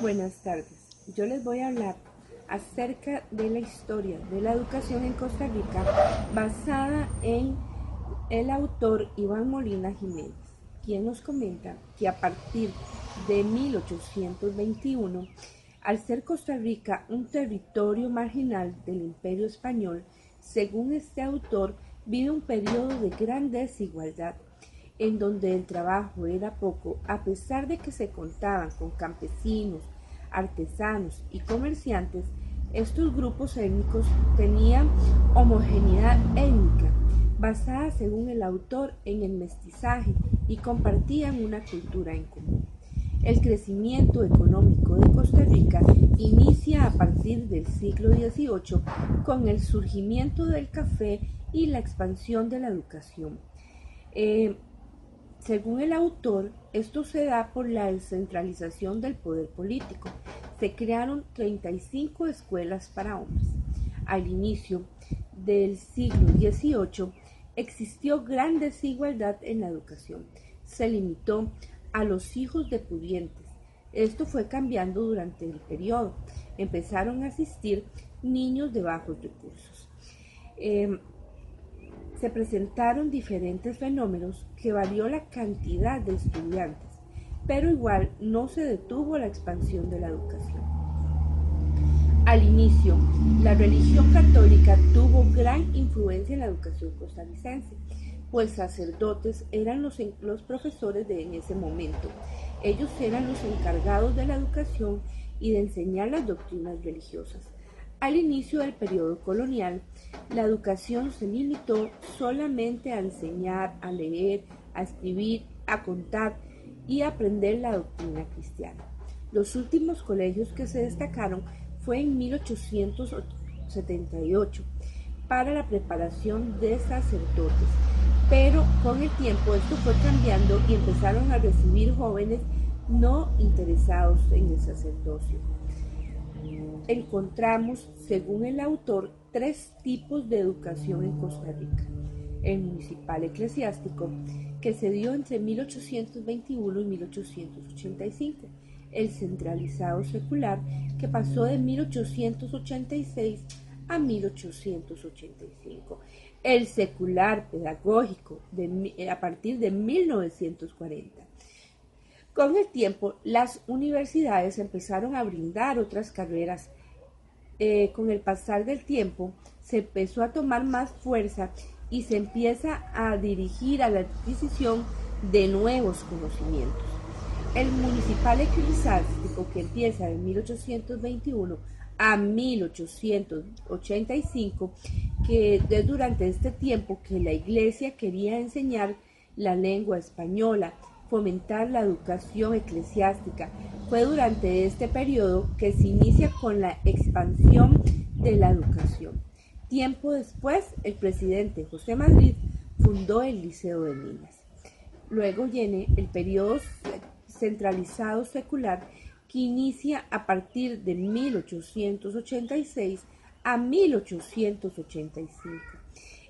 Buenas tardes. Yo les voy a hablar acerca de la historia de la educación en Costa Rica basada en el autor Iván Molina Jiménez, quien nos comenta que a partir de 1821, al ser Costa Rica un territorio marginal del Imperio Español, según este autor, vive un periodo de gran desigualdad en donde el trabajo era poco, a pesar de que se contaban con campesinos, artesanos y comerciantes. Estos grupos étnicos tenían homogeneidad étnica, basada, según el autor, en el mestizaje y compartían una cultura en común. El crecimiento económico de Costa Rica inicia a partir del siglo XVIII con el surgimiento del café y la expansión de la educación. Según el autor, esto se da por la descentralización del poder político. Se crearon 35 escuelas para hombres. Al inicio del siglo XVIII existió gran desigualdad en la educación. Se limitó a los hijos de pudientes. Esto fue cambiando durante el periodo. Empezaron a asistir niños de bajos recursos. Se presentaron diferentes fenómenos que varió la cantidad de estudiantes, pero igual no se detuvo la expansión de la educación. Al inicio, la religión católica tuvo gran influencia en la educación costarricense, pues sacerdotes eran los profesores en ese momento. Ellos eran los encargados de la educación y de enseñar las doctrinas religiosas. Al inicio del periodo colonial, la educación se limitó solamente a enseñar, a leer, a escribir, a contar y a aprender la doctrina cristiana. Los últimos colegios que se destacaron fue en 1878 para la preparación de sacerdotes, pero con el tiempo esto fue cambiando y empezaron a recibir jóvenes no interesados en el sacerdocio. Encontramos, según el autor, tres tipos de educación en Costa Rica. El municipal eclesiástico, que se dio entre 1821 y 1885. El centralizado secular, que pasó de 1886 a 1885. El secular pedagógico, a partir de 1940. Con el tiempo, las universidades empezaron a brindar otras carreras. Con el pasar del tiempo, se empezó a tomar más fuerza y se empieza a dirigir a la adquisición de nuevos conocimientos. El municipal eclesiástico, que empieza de 1821 a 1885, que es durante este tiempo que la iglesia quería enseñar la lengua española, fomentar la educación eclesiástica. Fue durante este periodo que se inicia con la expansión de la educación. Tiempo después, el presidente José Madrid fundó el Liceo de Niñas. Luego viene el periodo centralizado secular, que inicia a partir de 1886 a 1885.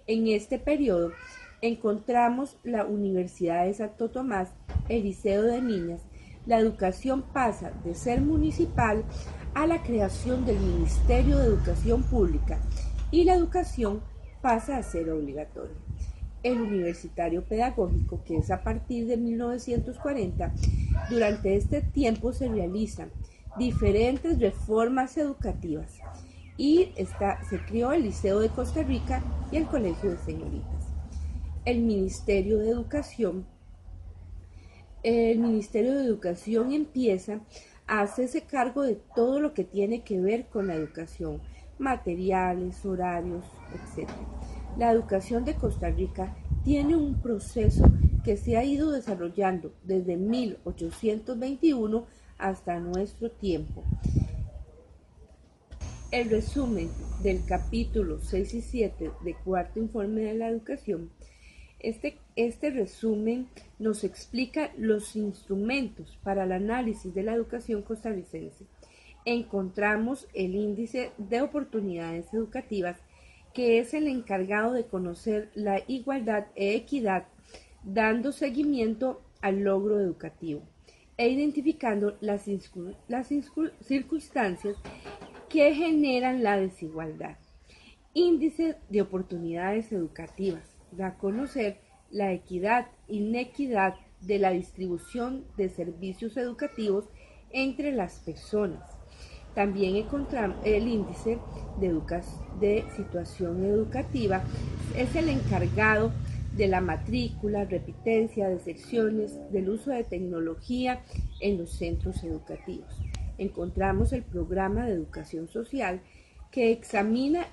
En este periodo encontramos la Universidad de Santo Tomás, el Liceo de Niñas. La educación pasa de ser municipal a la creación del Ministerio de Educación Pública y la educación pasa a ser obligatoria. El universitario pedagógico, que es a partir de 1940, durante este tiempo se realizan diferentes reformas educativas y se creó el Liceo de Costa Rica y el Colegio de Señoritas. El Ministerio de Educación empieza a hacerse cargo de todo lo que tiene que ver con la educación, materiales, horarios, etc. La educación de Costa Rica tiene un proceso que se ha ido desarrollando desde 1821 hasta nuestro tiempo. El resumen del capítulo 6 y 7 de Cuarto Informe de la Educación. Este resumen nos explica los instrumentos para el análisis de la educación costarricense. Encontramos el índice de oportunidades educativas, que es el encargado de conocer la igualdad e equidad, dando seguimiento al logro educativo. e identificando las circunstancias que generan la desigualdad. Índice de oportunidades educativas. Da a conocer la equidad, inequidad de la distribución de servicios educativos entre las personas. También encontramos el índice de situación educativa, es el encargado de la matrícula, repitencia, deserciones, del uso de tecnología en los centros educativos. Encontramos el programa de educación social que examina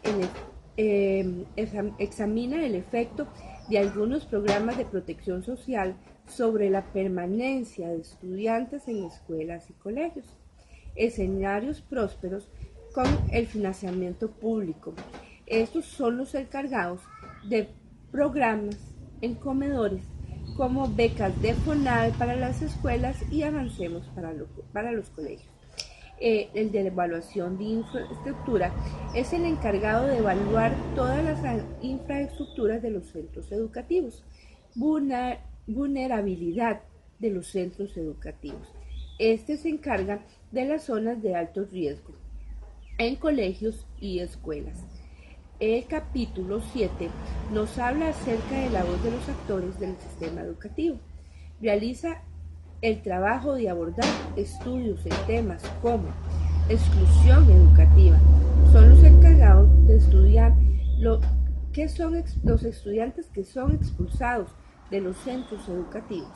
el efecto de algunos programas de protección social sobre la permanencia de estudiantes en escuelas y colegios. Escenarios prósperos con el financiamiento público. Estos son los encargados de programas en comedores como becas de FONADE para las escuelas y Avancemos para los colegios. El de la evaluación de infraestructura es el encargado de evaluar todas las infraestructuras de los centros educativos. Vulnerabilidad de los centros educativos. Este se encarga de las zonas de alto riesgo en colegios y escuelas. El capítulo 7 nos habla acerca de la voz de los actores del sistema educativo. Realiza el trabajo de abordar estudios en temas como exclusión educativa. Son los encargados de estudiar qué son los estudiantes que son expulsados de los centros educativos.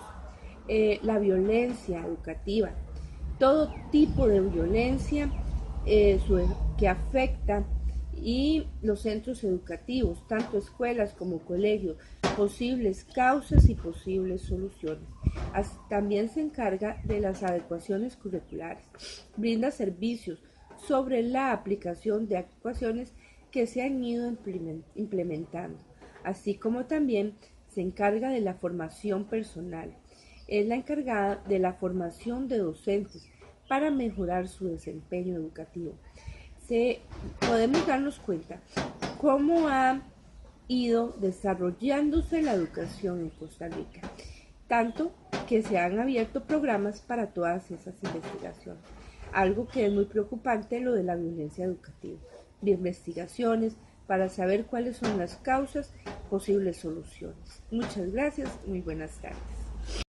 La violencia educativa, todo tipo de violencia que afecta y los centros educativos, tanto escuelas como colegios, posibles causas y posibles soluciones. También se encarga de las adecuaciones curriculares, brinda servicios sobre la aplicación de actuaciones que se han ido implementando, así como también se encarga de la formación personal. Es la encargada de la formación de docentes para mejorar su desempeño educativo. Podemos darnos cuenta cómo ha ido desarrollándose la educación en Costa Rica, tanto que se han abierto programas para todas esas investigaciones. Algo que es muy preocupante, lo de la violencia educativa, de investigaciones para saber cuáles son las causas, posibles soluciones. Muchas gracias, muy buenas tardes.